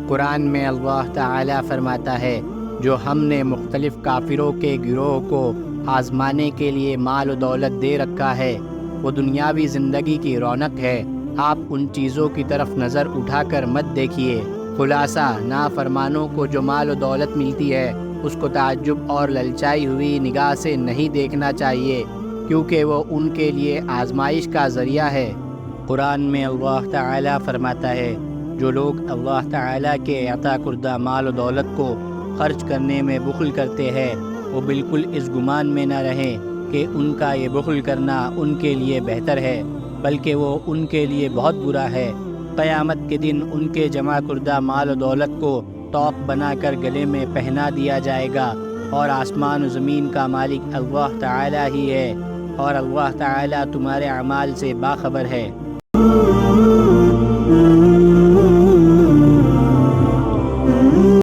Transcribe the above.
قرآن میں اللہ تعالیٰ فرماتا ہے، جو ہم نے مختلف کافروں کے گروہ کو آزمانے کے لیے مال و دولت دے رکھا ہے، وہ دنیاوی زندگی کی رونق ہے، آپ ان چیزوں کی طرف نظر اٹھا کر مت دیکھیے۔ خلاصہ، نافرمانوں کو جو مال و دولت ملتی ہے اس کو تعجب اور للچائی ہوئی نگاہ سے نہیں دیکھنا چاہیے، کیونکہ وہ ان کے لیے آزمائش کا ذریعہ ہے۔ قرآن میں اللہ تعالیٰ فرماتا ہے، جو لوگ اللہ تعالیٰ کے عطا کردہ مال و دولت کو خرچ کرنے میں بخل کرتے ہیں، وہ بالکل اس گمان میں نہ رہیں کہ ان کا یہ بخل کرنا ان کے لیے بہتر ہے، بلکہ وہ ان کے لیے بہت برا ہے۔ قیامت کے دن ان کے جمع کردہ مال و دولت کو توق بنا کر گلے میں پہنا دیا جائے گا، اور آسمان و زمین کا مالک اللہ تعالیٰ ہی ہے، اور اللہ تعالیٰ تمہارے اعمال سے باخبر ہے۔